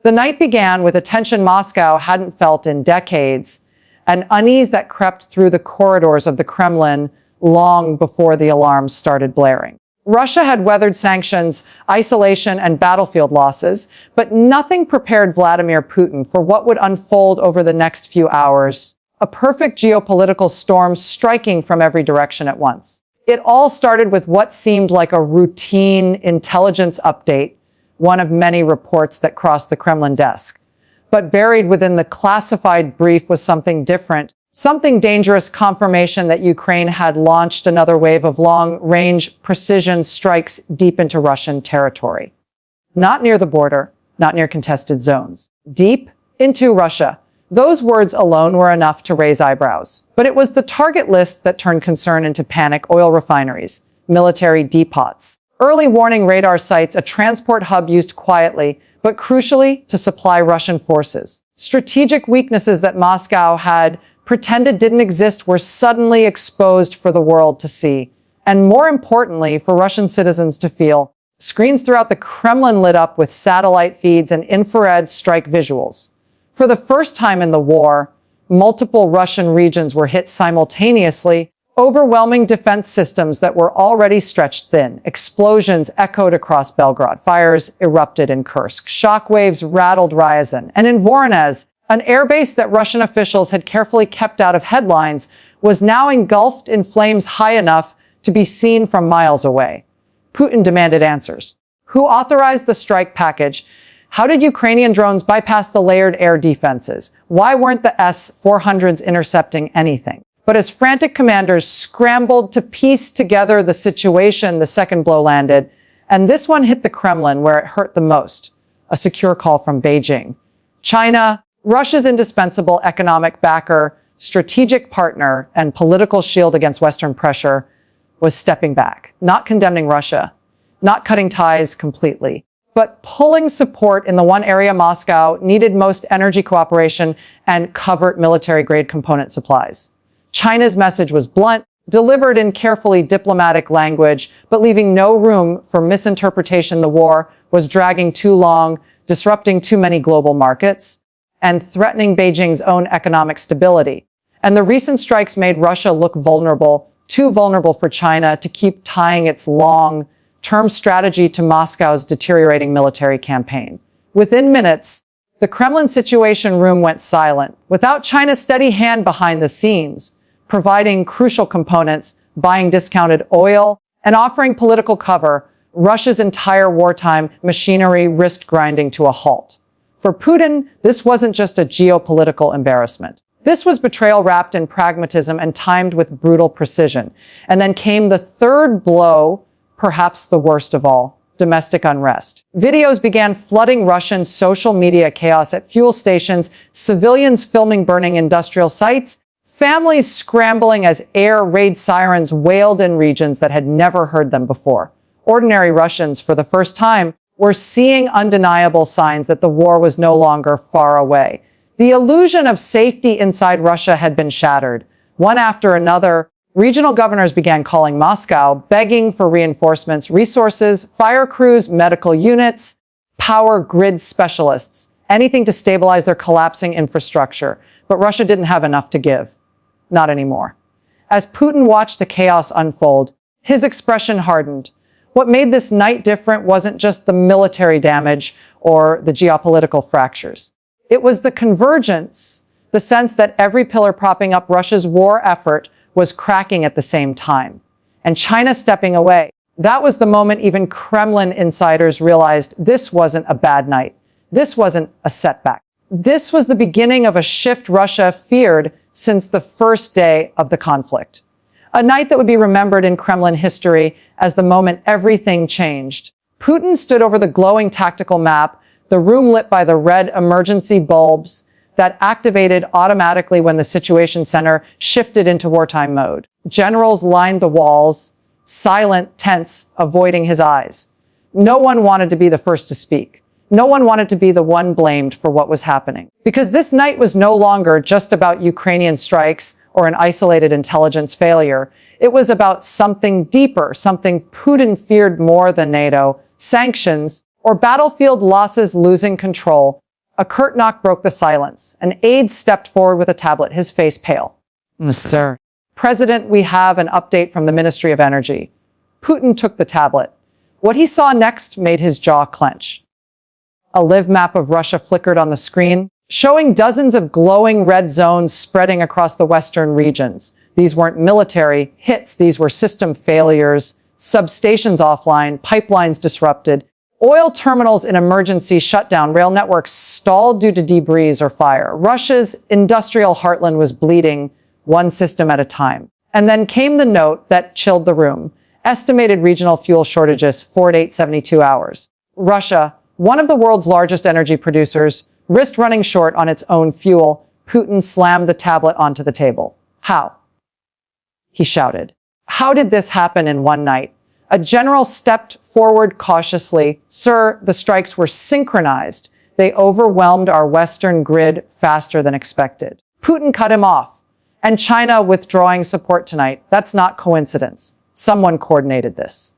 The night began with a tension Moscow hadn't felt in decades, an unease that crept through the corridors of the Kremlin long before the alarms started blaring. Russia had weathered sanctions, isolation, and battlefield losses, but nothing prepared Vladimir Putin for what would unfold over the next few hours. A perfect geopolitical storm striking from every direction at once. It all started with what seemed like a routine intelligence update, one of many reports that crossed the Kremlin desk. But buried within the classified brief was something different, something dangerous: confirmation that Ukraine had launched another wave of long-range precision strikes deep into Russian territory. Not near the border, not near contested zones. Deep into Russia. Those words alone were enough to raise eyebrows. But it was the target list that turned concern into panic: oil refineries, military depots, early warning radar sites, a transport hub used quietly, but crucially to supply Russian forces. Strategic weaknesses that Moscow had pretended didn't exist were suddenly exposed for the world to see, and more importantly, for Russian citizens to feel. Screens throughout the Kremlin lit up with satellite feeds and infrared strike visuals. For the first time in the war, multiple Russian regions were hit simultaneously, overwhelming defense systems that were already stretched thin. Explosions echoed across Belgrade. Fires erupted in Kursk. Shockwaves rattled Ryazan. And in Voronezh, an airbase that Russian officials had carefully kept out of headlines was now engulfed in flames high enough to be seen from miles away. Putin demanded answers. Who authorized the strike package? How did Ukrainian drones bypass the layered air defenses? Why weren't the S-400s intercepting anything? But as frantic commanders scrambled to piece together the situation, the second blow landed, and this one hit the Kremlin where it hurt the most. A secure call from Beijing. China, Russia's indispensable economic backer, strategic partner, and political shield against Western pressure, was stepping back, not condemning Russia, not cutting ties completely, but pulling support in the one area Moscow needed most: energy cooperation and covert military-grade component supplies. China's message was blunt, delivered in carefully diplomatic language, but leaving no room for misinterpretation. The war was dragging too long, disrupting too many global markets, and threatening Beijing's own economic stability. And the recent strikes made Russia look vulnerable, too vulnerable for China to keep tying its long-term strategy to Moscow's deteriorating military campaign. Within minutes, the Kremlin Situation Room went silent, without China's steady hand behind the scenes, providing crucial components, buying discounted oil, and offering political cover. Russia's entire wartime machinery risked grinding to a halt. For Putin, this wasn't just a geopolitical embarrassment. This was betrayal wrapped in pragmatism and timed with brutal precision. And then came the third blow, perhaps the worst of all: domestic unrest. Videos began flooding Russian social media: chaos at fuel stations, civilians filming burning industrial sites, families scrambling as air raid sirens wailed in regions that had never heard them before. Ordinary Russians, for the first time, were seeing undeniable signs that the war was no longer far away. The illusion of safety inside Russia had been shattered. One after another, regional governors began calling Moscow, begging for reinforcements, resources, fire crews, medical units, power grid specialists, anything to stabilize their collapsing infrastructure. But Russia didn't have enough to give. Not anymore. As Putin watched the chaos unfold, his expression hardened. What made this night different wasn't just the military damage or the geopolitical fractures. It was the convergence, the sense that every pillar propping up Russia's war effort was cracking at the same time. And China stepping away. That was the moment even Kremlin insiders realized this wasn't a bad night. This wasn't a setback. This was the beginning of a shift Russia feared since the first day of the conflict. A night that would be remembered in Kremlin history as the moment everything changed. Putin stood over the glowing tactical map, the room lit by the red emergency bulbs that activated automatically when the Situation Center shifted into wartime mode. Generals lined the walls, silent, tense, avoiding his eyes. No one wanted to be the first to speak. No one wanted to be the one blamed for what was happening. Because this night was no longer just about Ukrainian strikes or an isolated intelligence failure. It was about something deeper, something Putin feared more than NATO: sanctions or battlefield losses, losing control. A curt knock broke the silence. An aide stepped forward with a tablet, his face pale. Sir. President, we have an update from the Ministry of Energy. Putin took the tablet. What he saw next made his jaw clench. A live map of Russia flickered on the screen, showing dozens of glowing red zones spreading across the western regions. These weren't military hits, these were system failures, substations offline, pipelines disrupted, oil terminals in emergency shutdown, rail networks stalled due to debris or fire. Russia's industrial heartland was bleeding, one system at a time. And then came the note that chilled the room. Estimated regional fuel shortages, 4 to 72 hours. Russia, one of the world's largest energy producers, risked running short on its own fuel. Putin slammed the tablet onto the table. How? He shouted. How did this happen in one night? A general stepped forward cautiously. Sir, the strikes were synchronized. They overwhelmed our Western grid faster than expected. Putin cut him off. And China withdrawing support tonight. That's not coincidence. Someone coordinated this.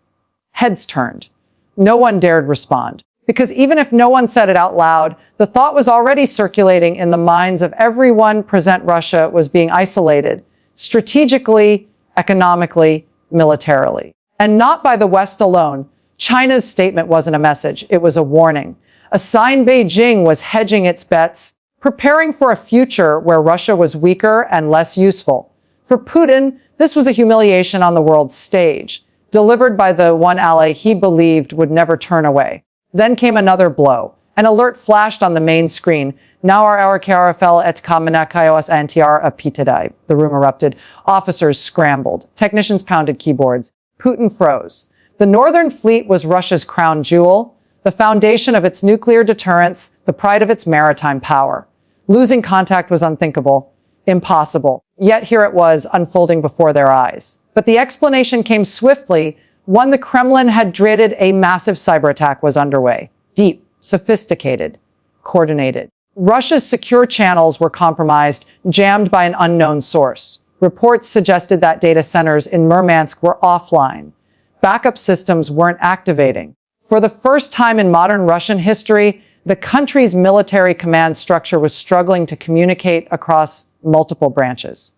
Heads turned. No one dared respond. Because even if no one said it out loud, the thought was already circulating in the minds of everyone present. Russia was being isolated, strategically, economically, militarily. And not by the West alone. China's statement wasn't a message, it was a warning. A sign Beijing was hedging its bets, preparing for a future where Russia was weaker and less useful. For Putin, this was a humiliation on the world stage, delivered by the one ally he believed would never turn away. Then came another blow. An alert flashed on the main screen. Now our KRFL et Kamenakaios NTR apitidai. The room erupted. Officers scrambled. Technicians pounded keyboards. Putin froze. The Northern Fleet was Russia's crown jewel, the foundation of its nuclear deterrence, the pride of its maritime power. Losing contact was unthinkable, impossible. Yet here it was, unfolding before their eyes. But the explanation came swiftly. One the Kremlin had dreaded. A massive cyber attack was underway. Deep, sophisticated, coordinated. Russia's secure channels were compromised, jammed by an unknown source. Reports suggested that data centers in Murmansk were offline. Backup systems weren't activating. For the first time in modern Russian history, the country's military command structure was struggling to communicate across multiple branches.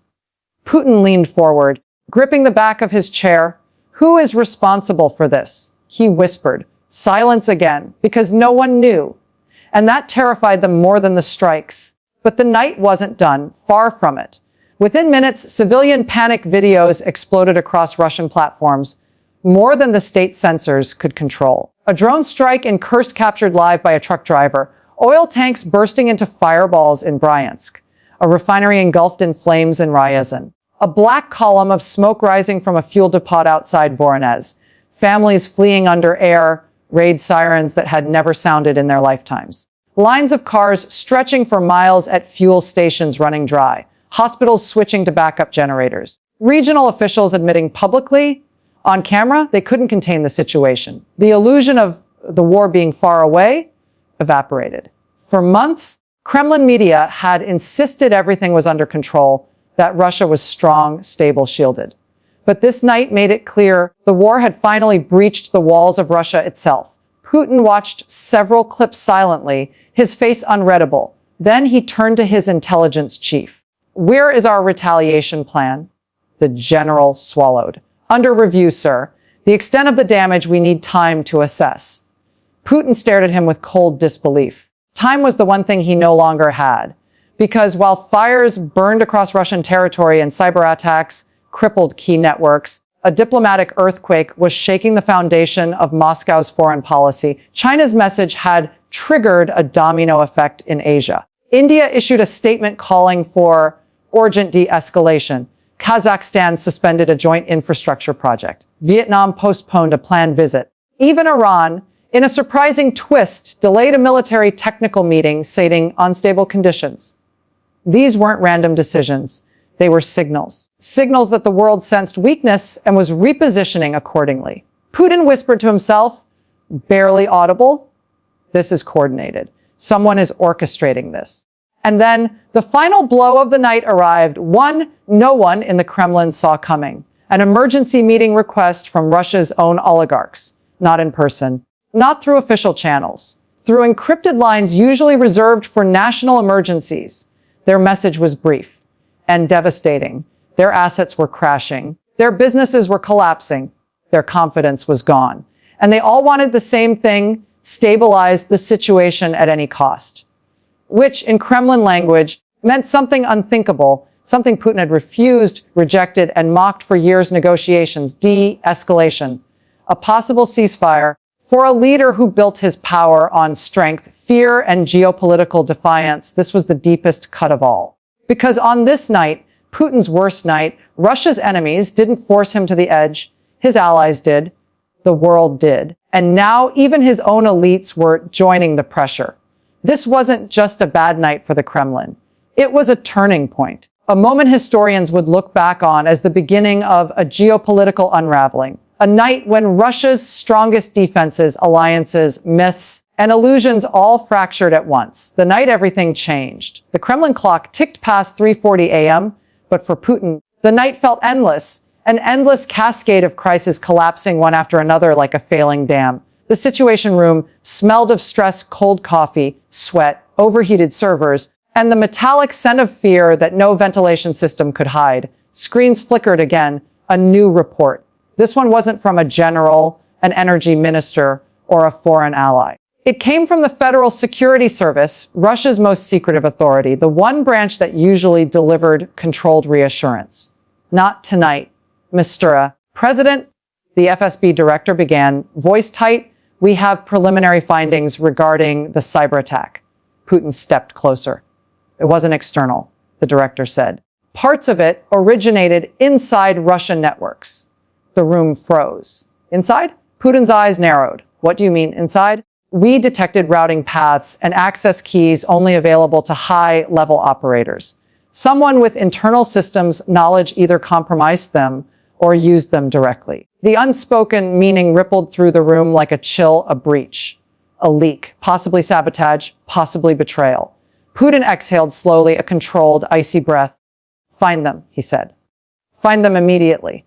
Putin leaned forward, gripping the back of his chair. Who is responsible for this? He whispered. Silence again, because no one knew. And that terrified them more than the strikes. But the night wasn't done, far from it. Within minutes, civilian panic videos exploded across Russian platforms, more than the state censors could control. A drone strike in Kursk captured live by a truck driver, oil tanks bursting into fireballs in Bryansk, a refinery engulfed in flames in Ryazan, a black column of smoke rising from a fuel depot outside Voronezh, families fleeing under air raid sirens that had never sounded in their lifetimes, lines of cars stretching for miles at fuel stations running dry, hospitals switching to backup generators, regional officials admitting publicly, on camera, they couldn't contain the situation. The illusion of the war being far away evaporated. For months, Kremlin media had insisted everything was under control, that Russia was strong, stable, shielded. But this night made it clear the war had finally breached the walls of Russia itself. Putin watched several clips silently, his face unreadable. Then he turned to his intelligence chief. Where is our retaliation plan? The general swallowed. Under review, sir. The extent of the damage we need time to assess. Putin stared at him with cold disbelief. Time was the one thing he no longer had. Because while fires burned across Russian territory and cyber attacks crippled key networks, a diplomatic earthquake was shaking the foundation of Moscow's foreign policy. China's message had triggered a domino effect in Asia. India issued a statement calling for urgent de-escalation. Kazakhstan suspended a joint infrastructure project. Vietnam postponed a planned visit. Even Iran, in a surprising twist, delayed a military technical meeting citing unstable conditions. These weren't random decisions. They were signals. Signals that the world sensed weakness and was repositioning accordingly. Putin whispered to himself, barely audible, this is coordinated. Someone is orchestrating this. And then the final blow of the night arrived, one no one in the Kremlin saw coming. An emergency meeting request from Russia's own oligarchs. Not in person, not through official channels, through encrypted lines usually reserved for national emergencies. Their message was brief and devastating. Their assets were crashing. Their businesses were collapsing. Their confidence was gone. And they all wanted the same thing: stabilize the situation at any cost. Which, in Kremlin language, meant something unthinkable, something Putin had refused, rejected, and mocked for years: negotiations, de-escalation, a possible ceasefire. For a leader who built his power on strength, fear, and geopolitical defiance, this was the deepest cut of all. Because on this night, Putin's worst night, Russia's enemies didn't force him to the edge. His allies did. The world did. And now even his own elites were joining the pressure. This wasn't just a bad night for the Kremlin. It was a turning point, a moment historians would look back on as the beginning of a geopolitical unraveling. A night when Russia's strongest defenses, alliances, myths, and illusions all fractured at once. The night everything changed. The Kremlin clock ticked past 3:40 a.m., but for Putin, the night felt endless, an endless cascade of crises collapsing one after another like a failing dam. The Situation Room smelled of stress, cold coffee, sweat, overheated servers, and the metallic scent of fear that no ventilation system could hide. Screens flickered again, a new report. This one wasn't from a general, an energy minister, or a foreign ally. It came from the Federal Security Service, Russia's most secretive authority, the one branch that usually delivered controlled reassurance. Not tonight, Mr. President. The FSB director began, voice tight. We have preliminary findings regarding the cyber attack. Putin stepped closer. It wasn't external, the director said. Parts of it originated inside Russian networks. The room froze. Inside? Putin's eyes narrowed. What do you mean, inside? We detected routing paths and access keys only available to high-level operators. Someone with internal systems knowledge either compromised them or used them directly. The unspoken meaning rippled through the room like a chill, a breach, a leak, possibly sabotage, possibly betrayal. Putin exhaled slowly, a controlled, icy breath. Find them, he said. Find them immediately.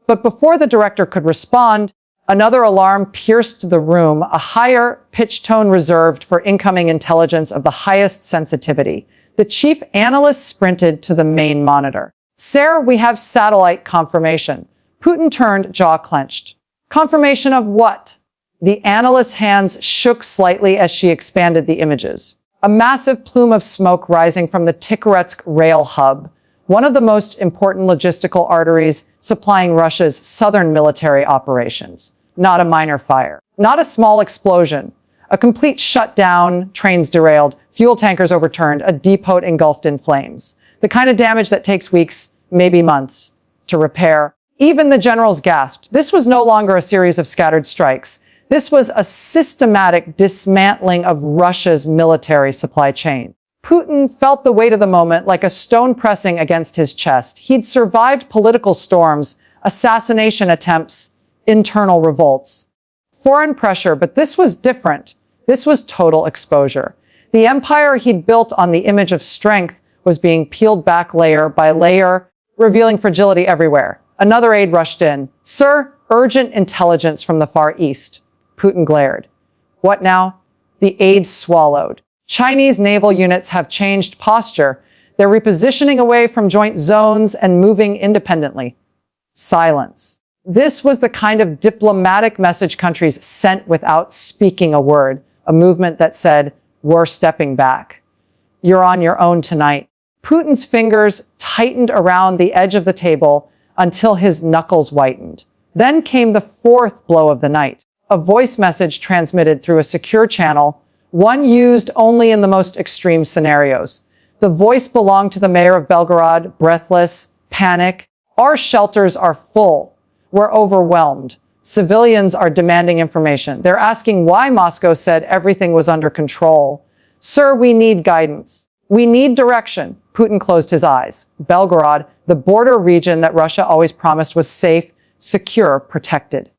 But before the director could respond, another alarm pierced the room, a higher pitch tone reserved for incoming intelligence of the highest sensitivity. The chief analyst sprinted to the main monitor. Sir, we have satellite confirmation. Putin turned, jaw clenched. Confirmation of what? The analyst's hands shook slightly as she expanded the images. A massive plume of smoke rising from the Tightrope rail hub, one of the most important logistical arteries supplying Russia's southern military operations. Not a minor fire, not a small explosion, a complete shutdown, trains derailed, fuel tankers overturned, a depot engulfed in flames. The kind of damage that takes weeks, maybe months, to repair. Even the generals gasped. This was no longer a series of scattered strikes. This was a systematic dismantling of Russia's military supply chain. Putin felt the weight of the moment like a stone pressing against his chest. He'd survived political storms, assassination attempts, internal revolts, foreign pressure, but this was different. This was total exposure. The empire he'd built on the image of strength was being peeled back layer by layer, revealing fragility everywhere. Another aide rushed in. Sir, urgent intelligence from the Far East. Putin glared. What now? The aide swallowed. Chinese naval units have changed posture. They're repositioning away from joint zones and moving independently. Silence. This was the kind of diplomatic message countries sent without speaking a word, a movement that said, we're stepping back. You're on your own tonight. Putin's fingers tightened around the edge of the table until his knuckles whitened. Then came the fourth blow of the night. A voice message transmitted through a secure channel, one used only in the most extreme scenarios. The voice belonged to the mayor of Belgorod, breathless, panic. Our shelters are full. We're overwhelmed. Civilians are demanding information. They're asking why Moscow said everything was under control. Sir, we need guidance. We need direction. Putin closed his eyes. Belgorod, the border region that Russia always promised was safe, secure, protected.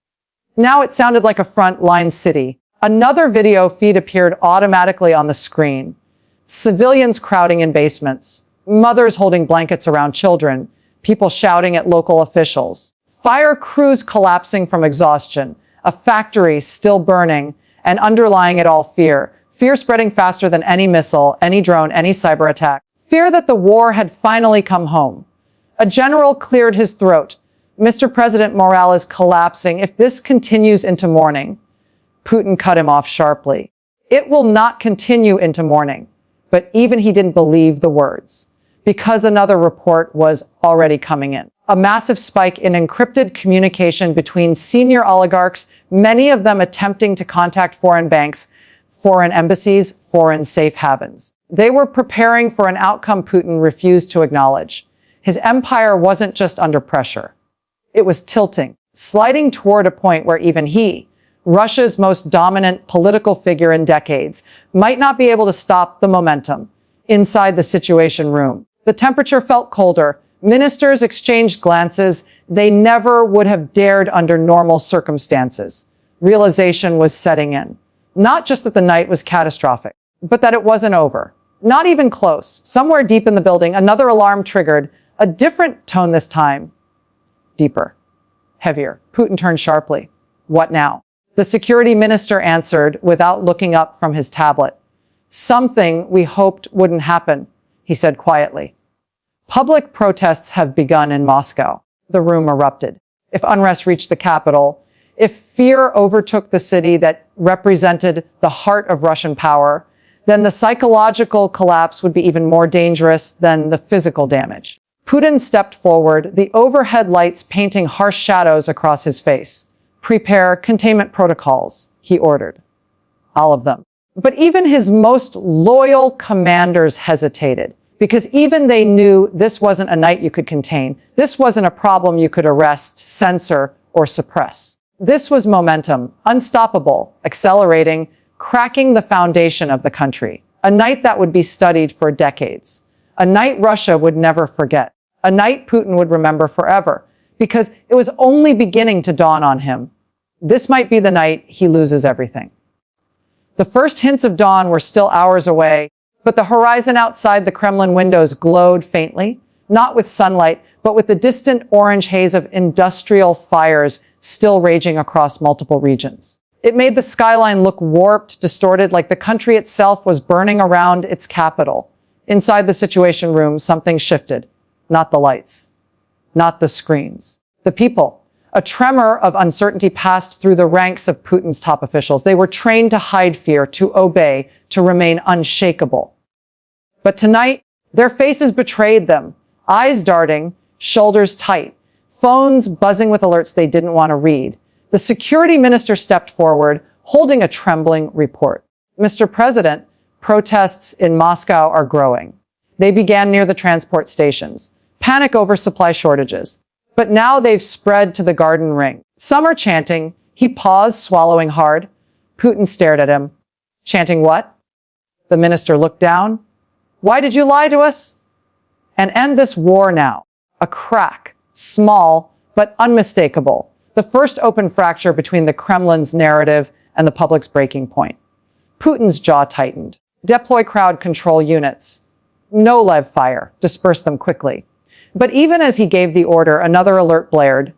Now it sounded like a front-line city. Another video feed appeared automatically on the screen. Civilians crowding in basements, mothers holding blankets around children, people shouting at local officials, fire crews collapsing from exhaustion, a factory still burning, and underlying it all fear. Fear spreading faster than any missile, any drone, any cyber attack. Fear that the war had finally come home. A general cleared his throat. Mr. President, morale is collapsing. If this continues into morning. Putin cut him off sharply. It will not continue into morning. But even he didn't believe the words, because another report was already coming in. A massive spike in encrypted communication between senior oligarchs, many of them attempting to contact foreign banks, foreign embassies, foreign safe havens. They were preparing for an outcome Putin refused to acknowledge. His empire wasn't just under pressure. It was tilting, sliding toward a point where even he, Russia's most dominant political figure in decades, might not be able to stop the momentum. Inside the Situation Room, the temperature felt colder. Ministers exchanged glances they never would have dared under normal circumstances. Realization was setting in. Not just that the night was catastrophic, but that it wasn't over. Not even close. Somewhere deep in the building, another alarm triggered, a different tone this time. Deeper. Heavier. Putin turned sharply. What now? The security minister answered without looking up from his tablet. Something we hoped wouldn't happen, he said quietly. Public protests have begun in Moscow. The room erupted. If unrest reached the capital, if fear overtook the city that represented the heart of Russian power, then the psychological collapse would be even more dangerous than the physical damage. Putin stepped forward, the overhead lights painting harsh shadows across his face. Prepare containment protocols, he ordered. All of them. But even his most loyal commanders hesitated, because even they knew this wasn't a night you could contain. This wasn't a problem you could arrest, censor, or suppress. This was momentum, unstoppable, accelerating, cracking the foundation of the country. A night that would be studied for decades. A night Russia would never forget. A night Putin would remember forever, because it was only beginning to dawn on him. This might be the night he loses everything. The first hints of dawn were still hours away, but the horizon outside the Kremlin windows glowed faintly, not with sunlight, but with the distant orange haze of industrial fires still raging across multiple regions. It made the skyline look warped, distorted, like the country itself was burning around its capital. Inside the Situation Room, something shifted. Not the lights. Not the screens. The people. A tremor of uncertainty passed through the ranks of Putin's top officials. They were trained to hide fear, to obey, to remain unshakable. But tonight, their faces betrayed them. Eyes darting, shoulders tight, phones buzzing with alerts they didn't want to read. The security minister stepped forward, holding a trembling report. Mr. President, protests in Moscow are growing. They began near the transport stations. Panic over supply shortages. But now they've spread to the garden ring. Some are chanting. He paused, swallowing hard. Putin stared at him. Chanting what? The minister looked down. Why did you lie to us? And end this war now. A crack. Small, but unmistakable. The first open fracture between the Kremlin's narrative and the public's breaking point. Putin's jaw tightened. Deploy crowd control units. No live fire. Disperse them quickly. But even as he gave the order, another alert blared.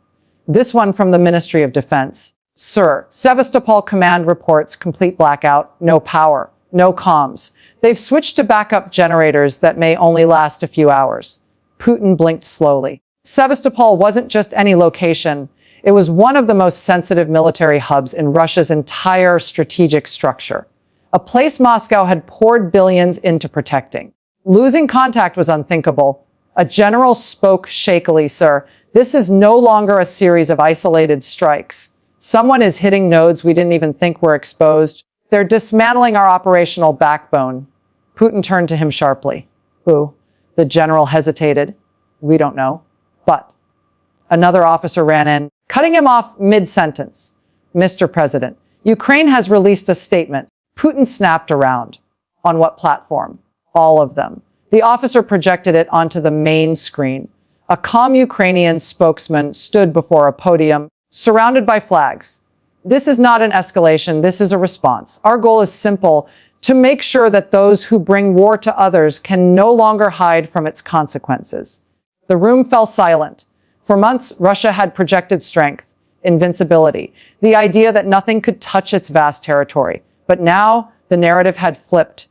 This one from the Ministry of Defense. Sir, Sevastopol command reports complete blackout, no power, no comms. They've switched to backup generators that may only last a few hours. Putin blinked slowly. Sevastopol wasn't just any location. It was one of the most sensitive military hubs in Russia's entire strategic structure. A place Moscow had poured billions into protecting. Losing contact was unthinkable. A general spoke shakily, sir. This is no longer a series of isolated strikes. Someone is hitting nodes we didn't even think were exposed. They're dismantling our operational backbone. Putin turned to him sharply. Who? The general hesitated. We don't know. But another officer ran in, cutting him off mid-sentence. Mr. President, Ukraine has released a statement. Putin snapped around. On what platform? All of them. The officer projected it onto the main screen. A calm Ukrainian spokesman stood before a podium, surrounded by flags. This is not an escalation. This is a response. Our goal is simple: to make sure that those who bring war to others can no longer hide from its consequences. The room fell silent. For months, Russia had projected strength, invincibility, the idea that nothing could touch its vast territory. But now, The narrative had flipped.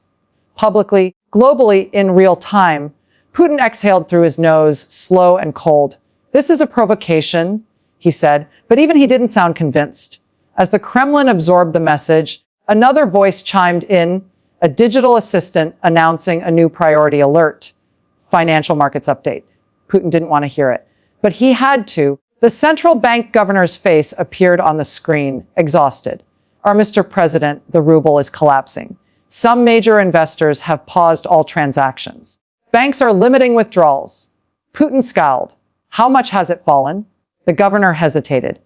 Publicly, globally, in real time, Putin exhaled through his nose, slow and cold. "This is a provocation," he said, but even he didn't sound convinced. As the Kremlin absorbed the message, another voice chimed in, a digital assistant announcing a new priority alert. Financial markets update. Putin didn't want to hear it, but he had to. The central bank governor's face appeared on the screen, exhausted. "Our Mr. President, the ruble is collapsing. Some major investors have paused all transactions. Banks are limiting withdrawals." Putin scowled. "How much has it fallen?" The governor hesitated.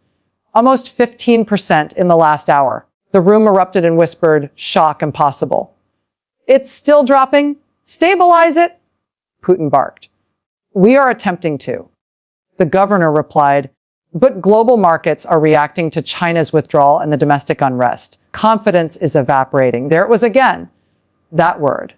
"Almost 15% in the last hour." The room erupted and whispered, "Shock impossible." "It's still dropping? Stabilize it?" Putin barked. "We are attempting to." The governor replied, "But global markets are reacting to China's withdrawal and the domestic unrest. Confidence is evaporating." There it was again. That word.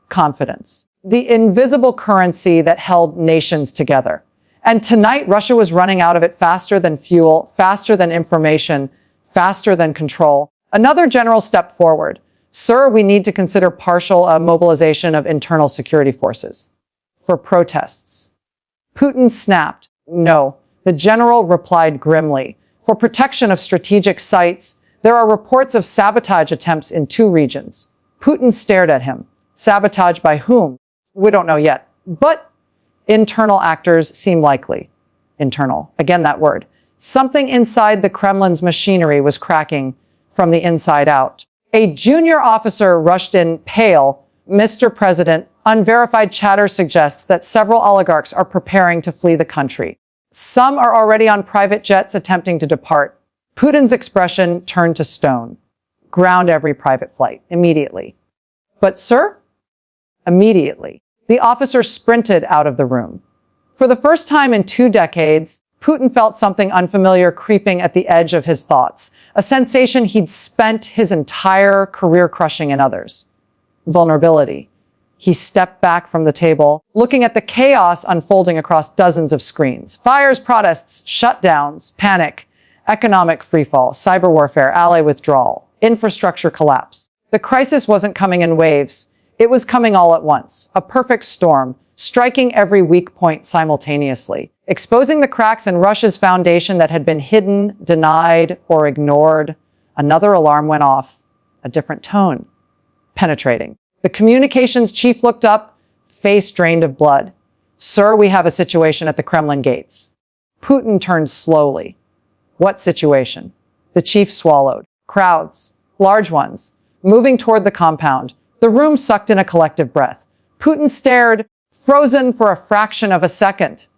Confidence. The invisible currency that held nations together. And tonight, Russia was running out of it faster than fuel, faster than information, faster than control. Another general step forward. "Sir, we need to consider partial mobilization of internal security forces for protests." Putin snapped. "No." The general replied grimly. "For protection of strategic sites, there are reports of sabotage attempts in 2 regions." Putin stared at him. "Sabotage by whom?" "We don't know yet, but internal actors seem likely." Internal. Again, that word. Something inside the Kremlin's machinery was cracking from the inside out. A junior officer rushed in, pale. "Mr. President, unverified chatter suggests that several oligarchs are preparing to flee the country. Some are already on private jets attempting to depart." Putin's expression turned to stone. "Ground every private flight, immediately." "But, sir?" "Immediately." The officer sprinted out of the room. For the first time in 2 decades, Putin felt something unfamiliar creeping at the edge of his thoughts, a sensation he'd spent his entire career crushing in others. Vulnerability. He stepped back from the table, looking at the chaos unfolding across dozens of screens. Fires, protests, shutdowns, panic, economic freefall, cyber warfare, ally withdrawal, infrastructure collapse. The crisis wasn't coming in waves. It was coming all at once, a perfect storm, striking every weak point simultaneously, exposing the cracks in Russia's foundation that had been hidden, denied, or ignored. Another alarm went off, a different tone, penetrating. The communications chief looked up, face drained of blood. "Sir, we have a situation at the Kremlin gates." Putin turned slowly. "What situation?" The chief swallowed. "Crowds, large ones, moving toward the compound." The room sucked in a collective breath. Putin stared, frozen for a fraction of a second,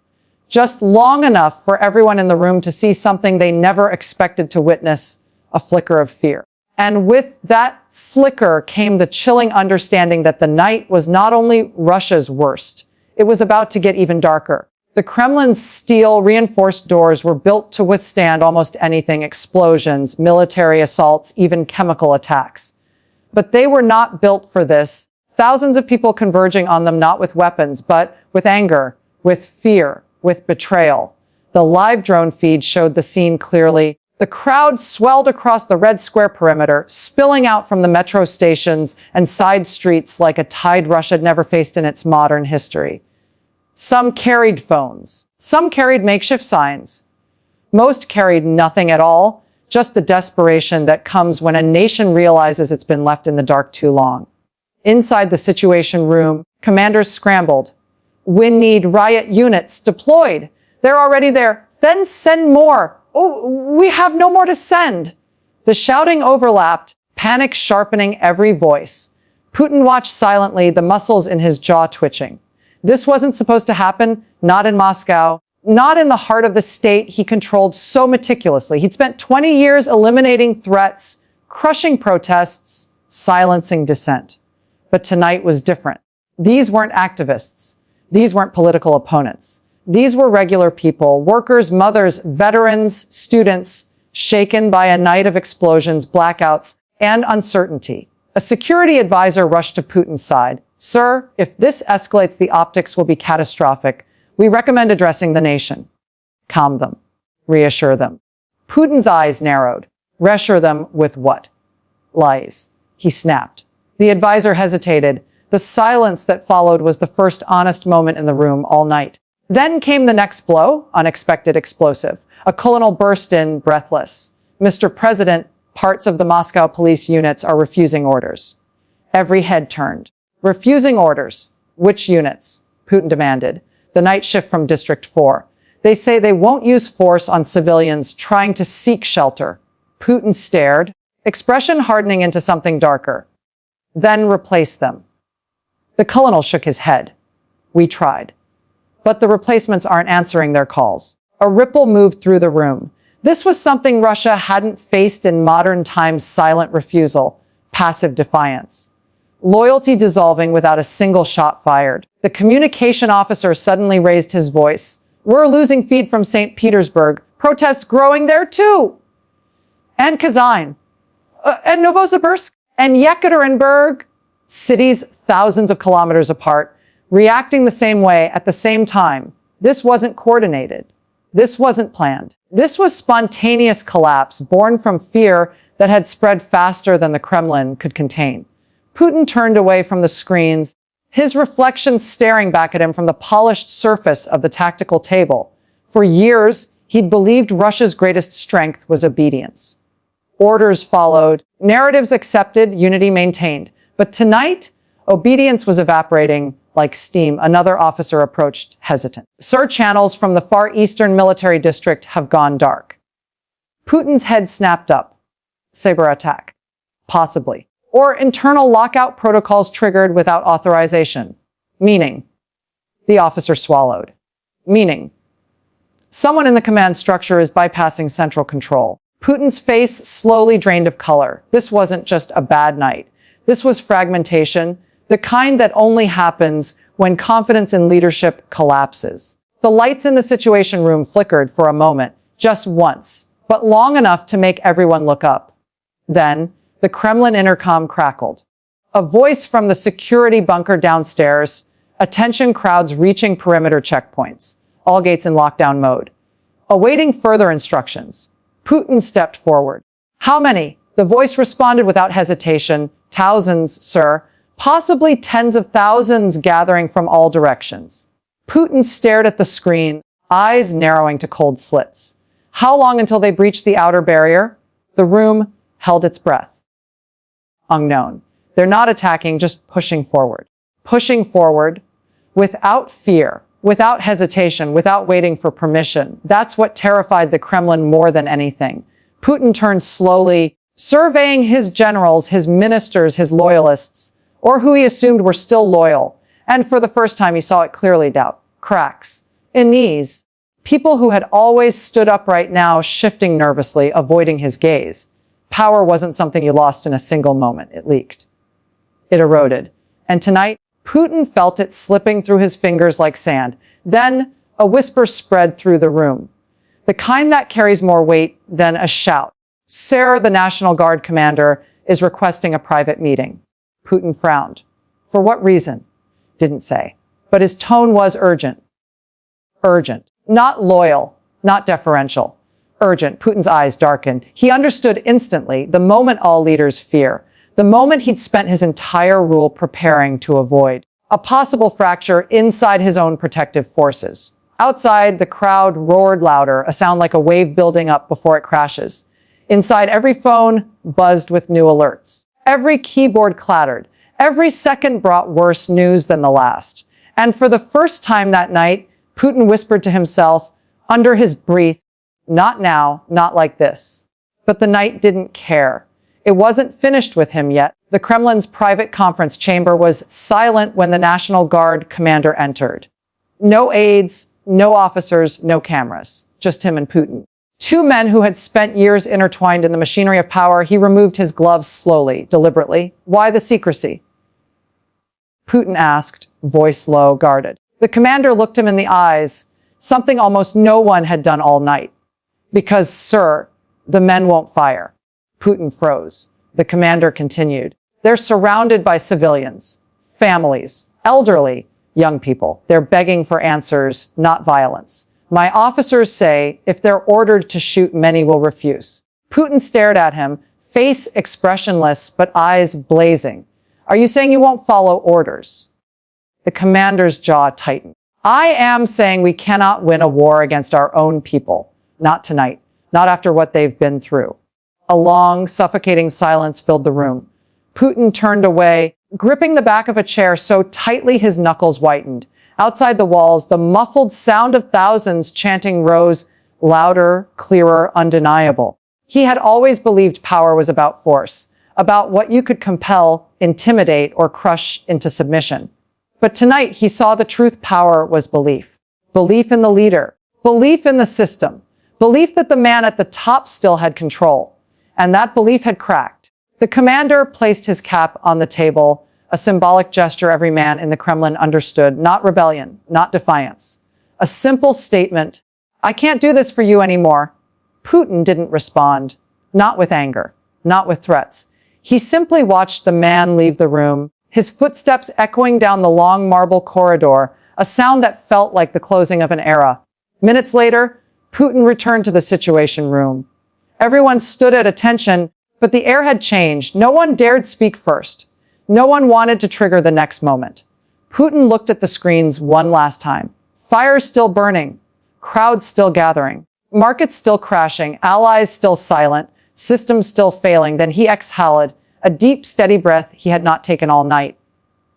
just long enough for everyone in the room to see something they never expected to witness, a flicker of fear. And with that flicker came the chilling understanding that the night was not only Russia's worst, it was about to get even darker. The Kremlin's steel-reinforced doors were built to withstand almost anything: explosions, military assaults, even chemical attacks. But they were not built for this. Thousands of people converging on them, not with weapons, but with anger, with fear, with betrayal. The live drone feed showed the scene clearly. The crowd swelled across the Red Square perimeter, spilling out from the metro stations and side streets like a tide Russia had never faced in its modern history. Some carried phones. Some carried makeshift signs. Most carried nothing at all, just the desperation that comes when a nation realizes it's been left in the dark too long. Inside the Situation Room, commanders scrambled. "We need riot units deployed. They're already there. Then send more. Oh, we have no more to send." The shouting overlapped, panic sharpening every voice. Putin watched silently, the muscles in his jaw twitching. This wasn't supposed to happen, not in Moscow, not in the heart of the state he controlled so meticulously. He'd spent 20 years eliminating threats, crushing protests, silencing dissent. But tonight was different. These weren't activists. These weren't political opponents. These were regular people, workers, mothers, veterans, students, shaken by a night of explosions, blackouts, and uncertainty. A security advisor rushed to Putin's side. "Sir, if this escalates, the optics will be catastrophic. We recommend addressing the nation." "Calm them. Reassure them." Putin's eyes narrowed. "Reassure them with what?" "Lies. he snapped. The advisor hesitated. The silence that followed was the first honest moment in the room all night. Then came the next blow, unexpected, explosive. A colonel burst in, breathless. "Mr. President, parts of the Moscow police units are refusing orders." Every head turned. "Refusing orders? Which units?" Putin demanded. "The night shift from District 4. They say they won't use force on civilians trying to seek shelter." Putin stared, expression hardening into something darker. "Then replace them." The colonel shook his head. "We tried. But the replacements aren't answering their calls." A ripple moved through the room. This was something Russia hadn't faced in modern times: silent refusal, passive defiance. Loyalty dissolving without a single shot fired. The communication officer suddenly raised his voice. "We're losing feed from St. Petersburg. Protests growing there too. And Kazan. And Novosibirsk. And Yekaterinburg." Cities thousands of kilometers apart, reacting the same way at the same time. This wasn't coordinated. This wasn't planned. This was spontaneous collapse born from fear that had spread faster than the Kremlin could contain. Putin turned away from the screens, his reflection staring back at him from the polished surface of the tactical table. For years, he'd believed Russia's greatest strength was obedience. Orders followed, narratives accepted, unity maintained. But tonight, obedience was evaporating like steam. Another officer approached, hesitant. "Sir, channels from the far eastern military district have gone dark." Putin's head snapped up. Cyber attack. Possibly. Or internal lockout protocols triggered without authorization. Meaning. The officer swallowed. Meaning. Someone in the command structure is bypassing central control. Putin's face slowly drained of color. This wasn't just a bad night. This was fragmentation, the kind that only happens when confidence in leadership collapses. The lights in the Situation Room flickered for a moment, just once, but long enough to make everyone look up. Then, the Kremlin intercom crackled. A voice from the security bunker downstairs, attention crowds reaching perimeter checkpoints, all gates in lockdown mode. Awaiting further instructions, Putin stepped forward. "How many?" The voice responded without hesitation. "Thousands, sir. Possibly tens of thousands gathering from all directions." Putin stared at the screen, eyes narrowing to cold slits. How long until they breached the outer barrier? The room held its breath. Unknown. They're not attacking, just pushing forward. Pushing forward without fear, without hesitation, without waiting for permission. That's what terrified the Kremlin more than anything. Putin turned slowly, surveying his generals, his ministers, his loyalists, or who he assumed were still loyal. And for the first time, he saw it clearly: doubt, cracks, unease. People who had always stood upright now shifting nervously, avoiding his gaze. Power wasn't something you lost in a single moment. It leaked. It eroded. And tonight, Putin felt it slipping through his fingers like sand. Then, a whisper spread through the room. The kind that carries more weight than a shout. "Sir, the National Guard commander is requesting a private meeting." Putin frowned. For what reason? Didn't say. But his tone was urgent. Urgent. Not loyal. Not deferential. Urgent. Putin's eyes darkened. He understood instantly the moment all leaders fear. The moment he'd spent his entire rule preparing to avoid. A possible fracture inside his own protective forces. Outside, the crowd roared louder, a sound like a wave building up before it crashes. Inside, every phone buzzed with new alerts. Every keyboard clattered. Every second brought worse news than the last. And for the first time that night, Putin whispered to himself, under his breath, "Not now, not like this." But the night didn't care. It wasn't finished with him yet. The Kremlin's private conference chamber was silent when the National Guard commander entered. No aides, no officers, no cameras. Just him and Putin. Two men who had spent years intertwined in the machinery of power. He removed his gloves slowly, deliberately. "Why the secrecy?" Putin asked, voice low, guarded. The commander looked him in the eyes, something almost no one had done all night. "Because, sir, the men won't fire." Putin froze. The commander continued. "They're surrounded by civilians, families, elderly, young people. They're begging for answers, not violence. My officers say if they're ordered to shoot, many will refuse." Putin stared at him, face expressionless but eyes blazing. Are you saying you won't follow orders? The commander's jaw tightened. I am saying we cannot win a war against our own people. Not tonight. Not after what they've been through. A long, suffocating silence filled the room. Putin turned away, gripping the back of a chair so tightly his knuckles whitened. Outside the walls, the muffled sound of thousands chanting rose, louder, clearer, undeniable. He had always believed power was about force, about what you could compel, intimidate, or crush into submission. But tonight he saw the truth. Power was belief. Belief in the leader. Belief in the system. Belief that the man at the top still had control. And that belief had cracked. The commander placed his cap on the table, a symbolic gesture every man in the Kremlin understood, not rebellion, not defiance. A simple statement, I can't do this for you anymore. Putin didn't respond, not with anger, not with threats. He simply watched the man leave the room, his footsteps echoing down the long marble corridor, a sound that felt like the closing of an era. Minutes later, Putin returned to the Situation Room. Everyone stood at attention, but the air had changed. No one dared speak first. No one wanted to trigger the next moment. Putin looked at the screens one last time. Fires still burning, crowds still gathering, markets still crashing, allies still silent, systems still failing. Then he exhaled, a deep, steady breath he had not taken all night.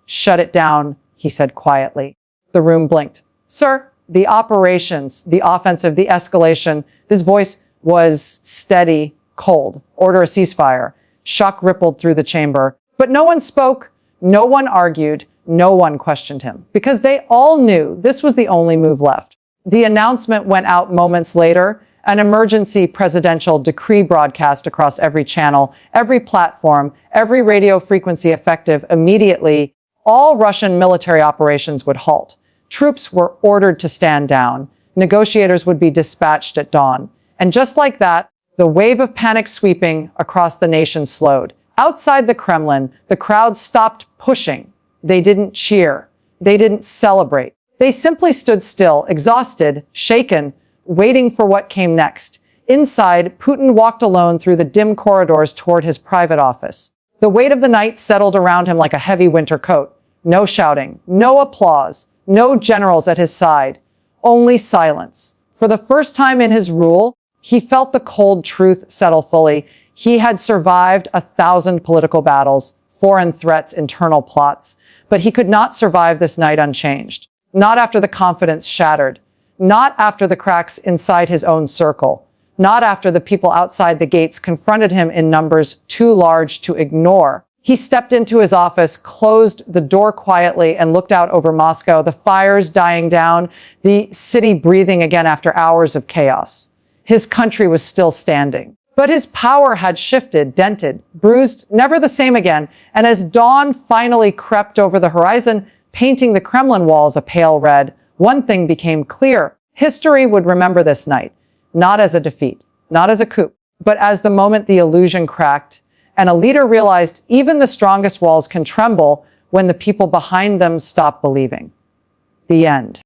Shut it down, he said quietly. The room blinked. Sir, the operations, the offensive, the escalation. His voice was steady, cold. Order a ceasefire. Shock rippled through the chamber. But no one spoke, no one argued, no one questioned him, because they all knew this was the only move left. The announcement went out moments later, an emergency presidential decree broadcast across every channel, every platform, every radio frequency effective immediately. All Russian military operations would halt. Troops were ordered to stand down. Negotiators would be dispatched at dawn. And just like that, the wave of panic sweeping across the nation slowed. Outside the Kremlin, the crowd stopped pushing. They didn't cheer. They didn't celebrate. They simply stood still, exhausted, shaken, waiting for what came next. Inside, Putin walked alone through the dim corridors toward his private office. The weight of the night settled around him like a heavy winter coat. No shouting, no applause, no generals at his side, only silence. For the first time in his rule, he felt the cold truth settle fully. He had survived 1,000 political battles, foreign threats, internal plots, but he could not survive this night unchanged. Not after the confidence shattered. Not after the cracks inside his own circle. Not after the people outside the gates confronted him in numbers too large to ignore. He stepped into his office, closed the door quietly, and looked out over Moscow, the fires dying down, the city breathing again after hours of chaos. His country was still standing. But his power had shifted, dented, bruised, never the same again. And as dawn finally crept over the horizon, painting the Kremlin walls a pale red, one thing became clear. History would remember this night, not as a defeat, not as a coup, but as the moment the illusion cracked, and a leader realized even the strongest walls can tremble when the people behind them stop believing. The end.